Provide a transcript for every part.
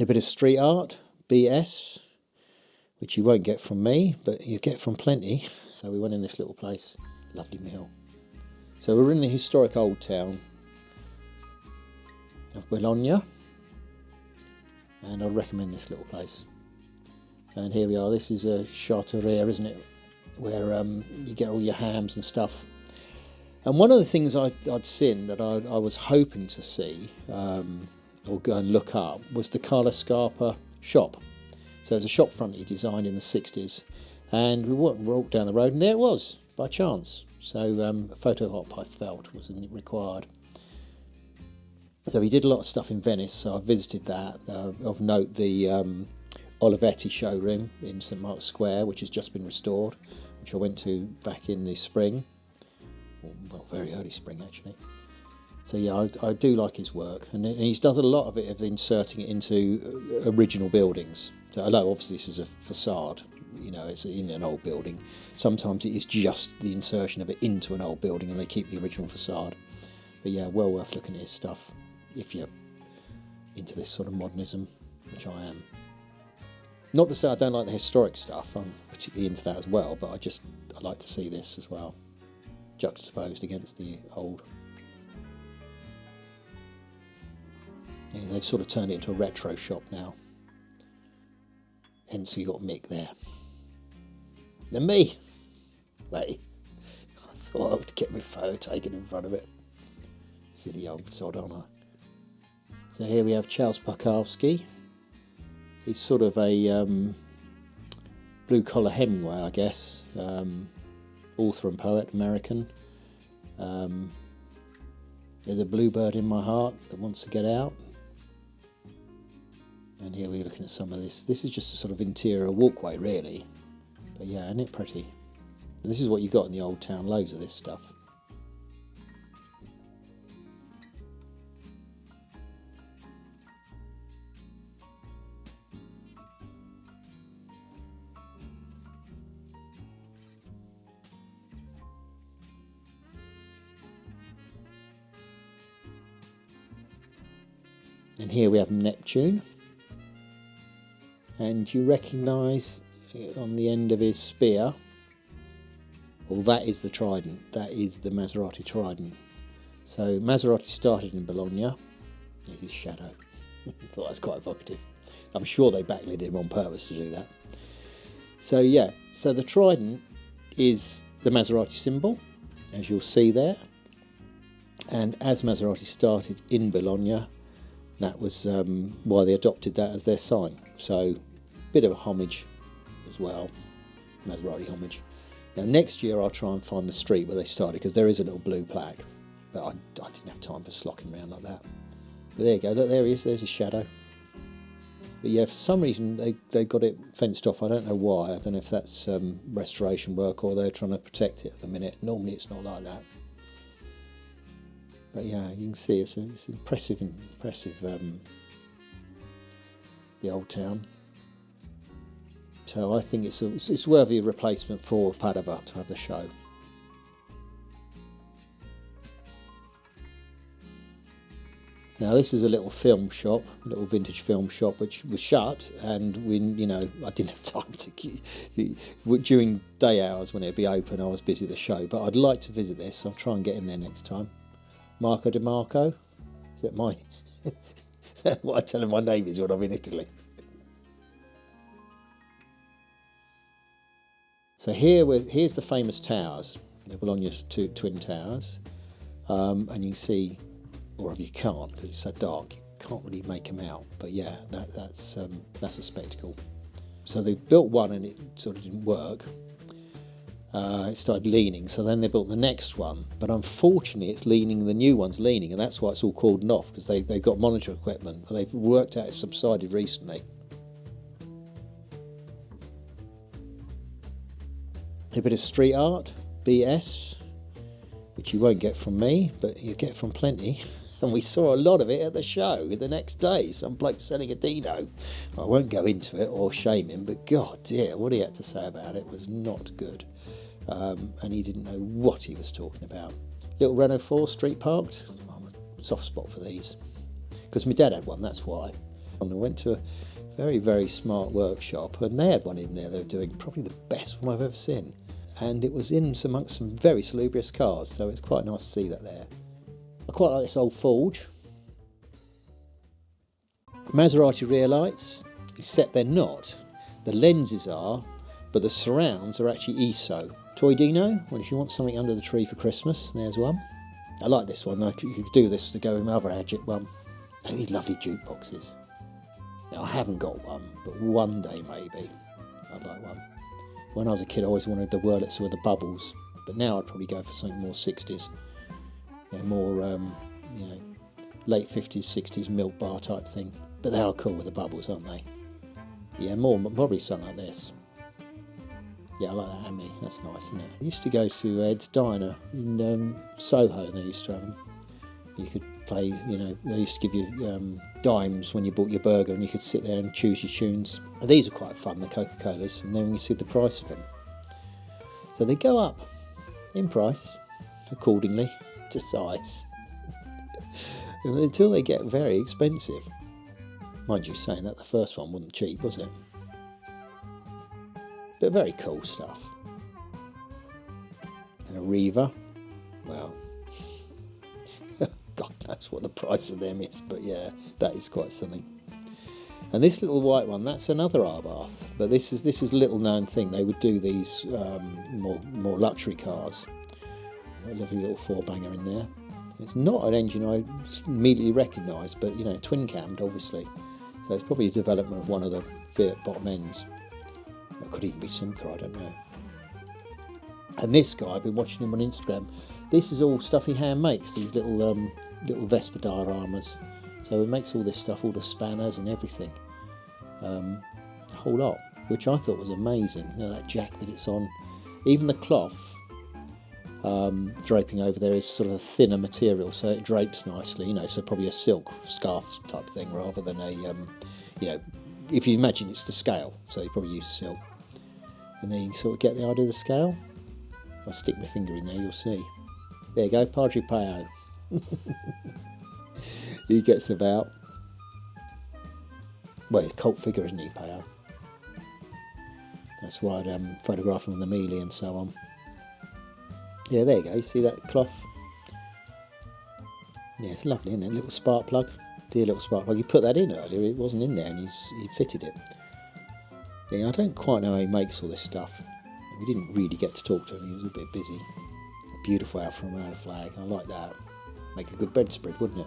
A bit of street art, BS, which you won't get from me, but you get from plenty. So we went in this little place, lovely meal. So we're in the historic old town of Bologna, and I'd recommend this little place. And here we are, this is a charcuteria, isn't it, where you get all your hams and stuff. And one of the things I'd seen that I was hoping to see, or go and look up, was the Carlo Scarpa shop. So it was a shop front he designed in the 60s, and we walked down the road and there it was, by chance. So a photo op, I felt, wasn't required. So he did a lot of stuff in Venice, so I visited that. Of note, the Olivetti showroom in St Mark's Square, which has just been restored, which I went to back in the spring, well, very early spring actually. So yeah, I do like his work, and he does a lot of it of inserting it into original buildings. So although obviously this is a facade, you know, it's in an old building, sometimes it is just the insertion of it into an old building and they keep the original facade. But yeah, well worth looking at his stuff if you're into this sort of modernism, which I am. Not to say I don't like the historic stuff, I'm particularly into that as well, but I like to see this as well, juxtaposed against the old. Yeah, they've sort of turned it into a retro shop now. Hence you got Mick there. Then me. Mate, I thought I would get my photo taken in front of it. Silly old sod, aren't I? So here we have Charles Bukowski. He's sort of a blue-collar Hemingway, I guess. Author and poet, American. There's a bluebird in my heart that wants to get out. And here we're looking at some of this. This is just a sort of interior walkway, really. But yeah, isn't it pretty? And this is what you got in the old town, loads of this stuff. And here we have Neptune. And you recognise on the end of his spear, well, that is the trident. That is the Maserati trident. So Maserati started in Bologna. There's his shadow. I thought that was quite evocative. I'm sure they backlit him on purpose to do that. So yeah, so the trident is the Maserati symbol, as you'll see there. And as Maserati started in Bologna, that was why they adopted that as their sign. So bit of a homage as well, Maserati homage. Now next year I'll try and find the street where they started, because there is a little blue plaque, but I didn't have time for slocking around like that. But there you go, look, there he is, there's his shadow. But yeah, for some reason they got it fenced off. I don't know why. I don't know if that's restoration work or they're trying to protect it at the minute. Normally it's not like that. But yeah, you can see it's impressive, the old town. So I think it's worthy of replacement for Padova to have the show. Now this is a little film shop, a little vintage film shop, which was shut, and I didn't have time to. During day hours when it'd be open, I was busy at the show. But I'd like to visit this. I'll try and get in there next time. Marco Di Marco, is that my? Is that what I tell him my name is when I'm in Italy? So here's the famous towers, the Bologna's twin towers, and you can see, or if you can't because it's so dark, you can't really make them out. But yeah, that's a spectacle. So they built one and it sort of didn't work. It started leaning, so then they built the next one. But unfortunately, it's leaning. The new one's leaning, and that's why it's all cordoned off, because they've got monitor equipment. But they've worked out it's subsided recently. A bit of street art, BS, which you won't get from me, but you get from plenty. And we saw a lot of it at the show the next day. Some bloke selling a Dino. I won't go into it or shame him, but God dear, what he had to say about it was not good. And he didn't know what he was talking about. Little Renault 4 street parked. I'm a soft spot for these. Because my dad had one, that's why. And I went to a very, very smart workshop, and they had one in there they were doing, probably the best one I've ever seen. And it was in amongst some very salubrious cars, so it's quite nice to see that there. I quite like this old Forge. Maserati rear lights, except they're not. The lenses are, but the surrounds are actually ESO. Toy Dino, well, if you want something under the tree for Christmas, there's one. I like this one, you could do this to go with my other Adjet one. And these lovely jukeboxes. Now, I haven't got one, but one day maybe I'd like one. When I was a kid, I always wanted the Wurlitzer with the bubbles, but now I'd probably go for something more 60s. More, late 50s, 60s milk bar type thing. But they are cool with the bubbles, aren't they? Yeah, probably something like this. Yeah, I like that Ami. That's nice, isn't it? I used to go to FIAT Dino in Soho, and they used to have them. You could play, they used to give you dimes when you bought your burger, and you could sit there and choose your tunes. And these are quite fun, the Coca-Colas, and then you see the price of them. So they go up in price accordingly to size until they get very expensive. Mind you, saying that, the first one wasn't cheap, was it? But very cool stuff. And a Riva, well, God knows what the price of them is, but yeah, that is quite something. And this little white one, that's another Arbath, but this is a little known thing. They would do these more luxury cars. A lovely little four-banger in there. It's not an engine I immediately recognise, but twin-cammed obviously. So it's probably a development of one of the Fiat bottom ends. It could even be Simca, I don't know. And this guy, I've been watching him on Instagram. This is all stuff he hand makes, these little Vespa dioramas. So he makes all this stuff, all the spanners and everything. A whole lot, which I thought was amazing. That jack that it's on. Even the cloth draping over there is sort of a thinner material, so it drapes nicely, so probably a silk scarf type thing rather than a, if you imagine it's to scale, so you probably use silk. And then you can sort of get the idea of the scale. If I stick my finger in there, you'll see. There you go, Padre Pio. He gets about, well, he's a cult figure, isn't he, Pio? That's why I'd photograph him on the Mealy and so on. Yeah, there you go, you see that cloth? Yeah, it's lovely, isn't it? Little spark plug. Dear little spark plug. You put that in earlier, it wasn't in there, and you fitted it. Yeah, I don't quite know how he makes all this stuff. We didn't really get to talk to him, he was a bit busy. A beautiful Alfa Romeo flag, I like that. Make a good bedspread, wouldn't it?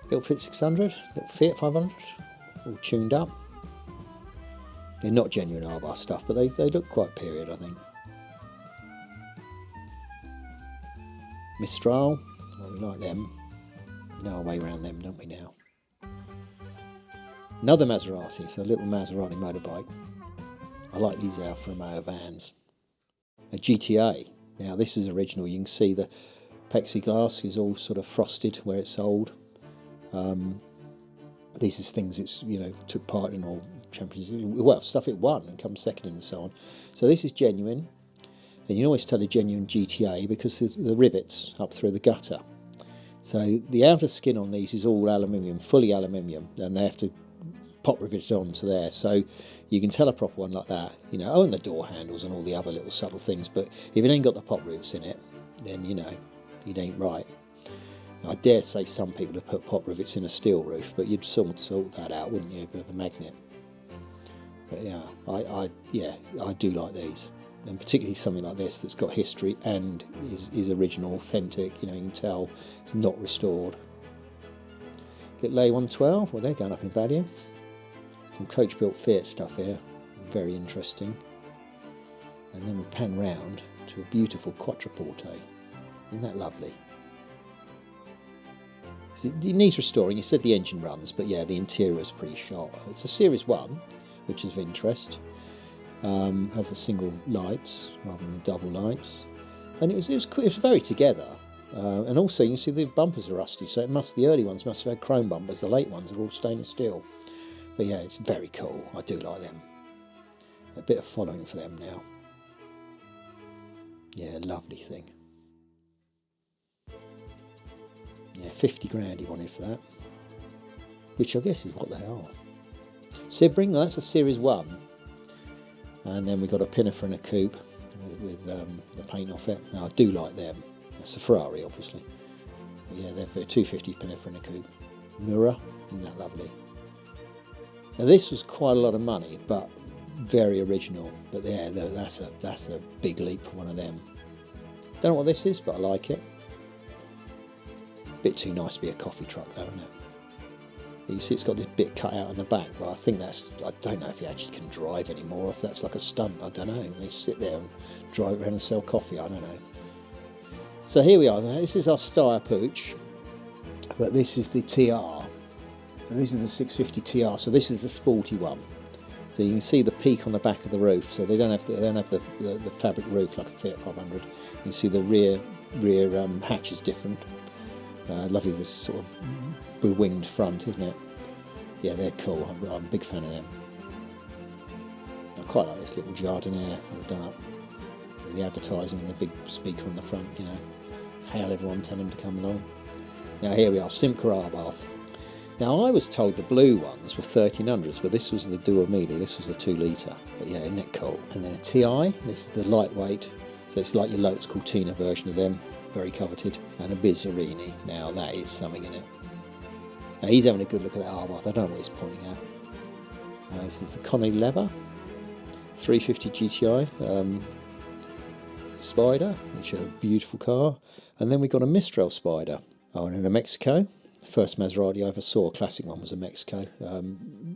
Little Fiat 600, little Fiat 500, all tuned up. They're not genuine Arbath stuff, but they look quite period, I think. Mistral, well, we like them. Know our way around them, don't we now? Another Maserati, so a little Maserati motorbike. I like these Alfa Romeo vans. A GTA. Now this is original. You can see the plexiglass is all sort of frosted where it's sold. These is things it's took part in all champions. Well, stuff it won and come second and so on. So this is genuine, and you can always tell a genuine GTA because there's the rivets up through the gutter. So the outer skin on these is all aluminium, fully aluminium, and they have to pop rivet it onto there. So you can tell a proper one like that, and the door handles and all the other little subtle things. But if it ain't got the pop rivets in it, then it ain't right. I dare say some people have put pop rivets in a steel roof, but you'd sort that out, wouldn't you, with a magnet? But yeah, I do like these, and particularly something like this that's got history and is original, authentic. You can tell it's not restored. Little A112, well, they're going up in value. Some coach-built Fiat stuff here, very interesting. And then we pan round to a beautiful Quattroporte. Isn't that lovely? So it needs restoring. You said the engine runs, but yeah, the interior is pretty sharp. It's a Series 1, which is of interest. Has the single lights rather than double lights, and it was very together. And also, you can see the bumpers are rusty, so the early ones must have had chrome bumpers. The late ones are all stainless steel. But yeah, it's very cool. I do like them. A bit of following for them now. Yeah, lovely thing. Yeah, 50 grand he wanted for that. which I guess is what they are. Sebring, well, that's a Series 1. And then we got a Pinnafer and a Coupe with the paint off it. Now I do like them. That's a Ferrari, obviously. But yeah, they're for a 250 Pinnafer and a Coupe. Mura, isn't that lovely? Now this was quite a lot of money, but very original. But yeah, that's a big leap for one of them. Don't know what this is, but I like it. Bit too nice to be a coffee truck, though, isn't it? You see it's got this bit cut out on the back, but I think that's, I don't know if he actually can drive anymore, if that's like a stunt, I don't know. They sit there and drive around and sell coffee, I don't know. So here we are, this is our Steyr Pooch, but this is the TR. So this is the 650 TR, so this is the sporty one. So you can see the peak on the back of the roof, so they don't have the fabric roof like a Fiat 500. You can see the rear hatch is different. Lovely, this sort of winged front, isn't it? Yeah, they're cool. I'm a big fan of them. I quite like this little Jardiniere we've done up with the advertising and the big speaker on the front, you know. Hail everyone, tell them to come along. Now here we are, Simca Arbath. Now I was told the blue ones were 1300s, but this was the Duo Mille, this was the 2 litre. But yeah, isn't it cool? And then a TI, this is the lightweight, so it's like your Lotus Cortina version of them, very coveted. And a Bizzarini, now that is something in it. Now he's having a good look at that Arbath, I don't know what he's pointing at. This is the Connie Lever 350 GTI Spider, which is a beautiful car. And then we got a Mistral Spider. Oh, and in a Mexico. First Maserati I ever saw, a classic one, was a Mexico.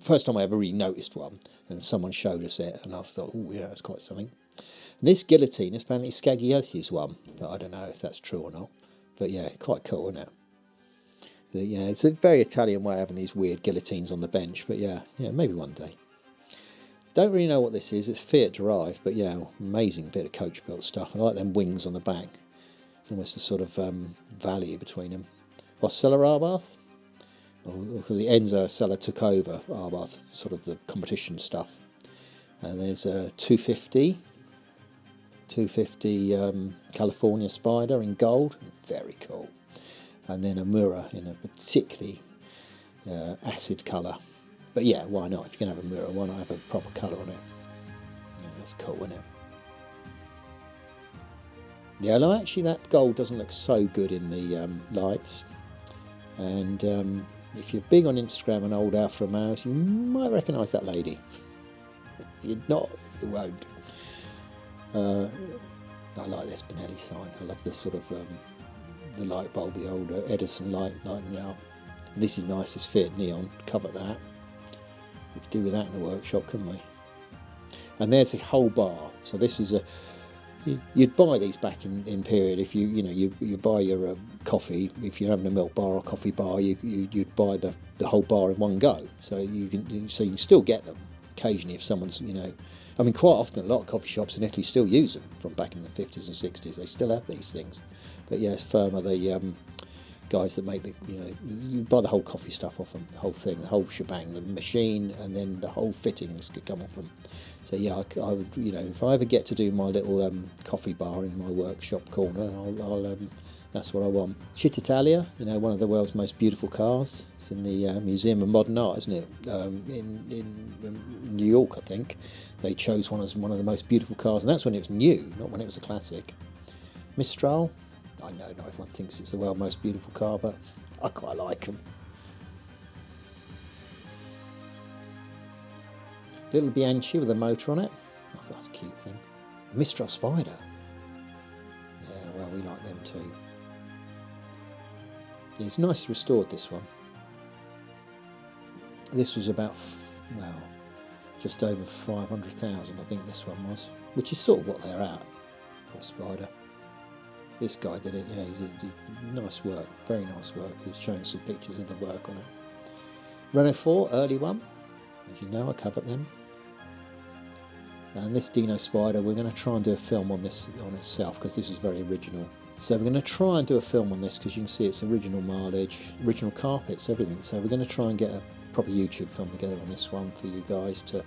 First time I ever really noticed one, and someone showed us it, and I thought, oh yeah, it's quite something. And this Guillotine is apparently Scaglietti's one, but I don't know if that's true or not. But yeah, quite cool, isn't it? Yeah, it's a very Italian way of having these weird guillotines on the bench, but yeah, maybe one day. Don't really know what this is, it's Fiat derived, but yeah, amazing bit of coach built stuff. I like them wings on the back. It's almost a sort of valley between them. Cella Arbath, because the Enzo Cella took over Arbath, sort of the competition stuff. And there's a 250 California Spider in gold, very cool. And then a Mura in a particularly acid colour. But yeah, why not? If you can have a Mura, why not have a proper colour on it? Yeah, that's cool, isn't it? Yeah, no, actually that gold doesn't look so good in the lights. And if you're big on Instagram and old Alfa Romeos, you might recognise that lady. If you're not, you won't. I like this Benelli sign. I love the sort of the light bulb, the old Edison light lighting it up. And this is nice, it's Fiat Neon. Cover that. We could do with that in the workshop, couldn't we? And there's a whole bar. So this is a. You'd buy these back in period if you buy your coffee. If you're having a milk bar or coffee bar, you'd buy the whole bar in one go. So you can still get them occasionally if someone's I mean, quite often a lot of coffee shops in Italy still use them from back in the 50s and 60s. They still have these things. But yeah, it's Firma, the guys that make the you buy the whole coffee stuff off them, the whole thing, the whole shebang, the machine, and then the whole fittings could come off them. So yeah, I would, if I ever get to do my little coffee bar in my workshop corner, I'll that's what I want. Città, one of the world's most beautiful cars. It's in the Museum of Modern Art, isn't it? In New York, I think. They chose one as one of the most beautiful cars, and that's when it was new, not when it was a classic. Mistral, I know not everyone thinks it's the world's most beautiful car, but I quite like them. Little Bianchi with a motor on it. I thought that's a cute thing. A Mistral Spider. Yeah, well, we like them too. Yeah, it's nicely restored, this one. This was about, just over 500,000, I think this one was, which is sort of what they're at for a Spider. This guy did it, yeah, he did nice work, very nice work. He was showing some pictures of the work on it. Renault 4, early one, as you know, I covered them. And this Dino Spider, we're going to try and do a film on this on itself, because this is very original. So we're going to try and do a film on this, because you can see it's original mileage, original carpets, everything. So we're going to try and get a proper YouTube film together on this one for you guys to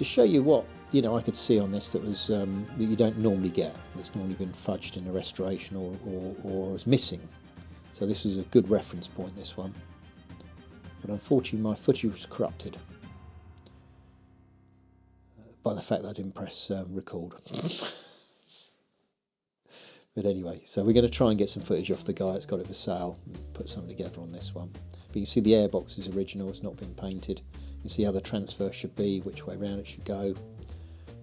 show you what I could see on this that was that you don't normally get. That's normally been fudged in a restoration or is missing. So this is a good reference point, this one. but unfortunately my footage was corrupted by the fact that I didn't press record. But anyway, so we're going to try and get some footage off the guy that's got it for sale and put something together on this one. But you can see the airbox is original, it's not been painted. You can see how the transfer should be, which way round it should go.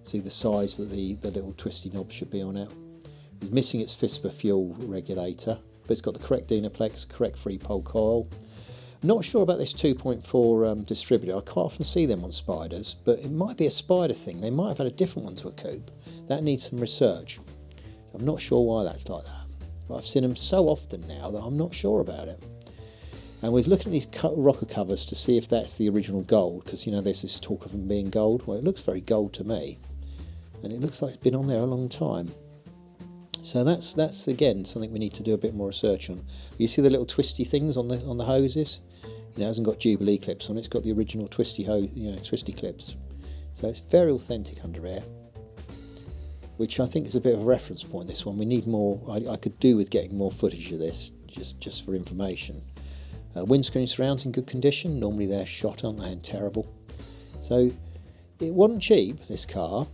See the size that the little twisty knob should be on it. It's missing its FISPA fuel regulator, but it's got the correct Dynaplex, correct 3-pole coil. I'm not sure about this 2.4 distributor. I quite often see them on Spiders, but it might be a Spider thing. They might have had a different one to a coupe. That needs some research. I'm not sure why that's like that. But I've seen them so often now that I'm not sure about it. And we're looking at these rocker covers to see if that's the original gold, because you know there's this talk of them being gold. Well, it looks very gold to me, and it looks like it's been on there a long time. So that's again something we need to do a bit more research on. You see the little twisty things on the hoses? You know, it hasn't got Jubilee clips on it. It's got the original twisty twisty clips. So it's very authentic under air, which I think is a bit of a reference point. This one we need more. I could do with getting more footage of this just for information. Windscreen surrounds in good condition. Normally they're shot, aren't they, and terrible. So it wasn't cheap, this car,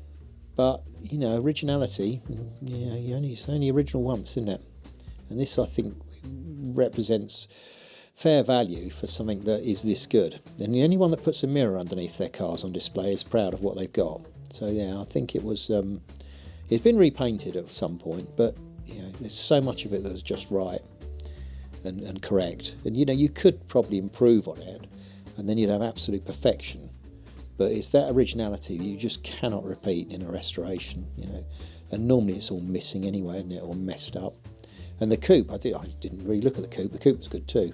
but you know, originality. Yeah, it's only original once, isn't it? And this, I think, represents fair value for something that is this good. And the only one that puts a mirror underneath their cars on display is proud of what they've got. So yeah, I think it was. It's been repainted at some point, but you know, there's so much of it that was just right and correct. And you know, you could probably improve on it, and then you'd have absolute perfection. But it's that originality that you just cannot repeat in a restoration, you know. And normally it's all missing anyway, isn't it, or messed up. And the coupe, I didn't really look at the coupe. The coupe was good too.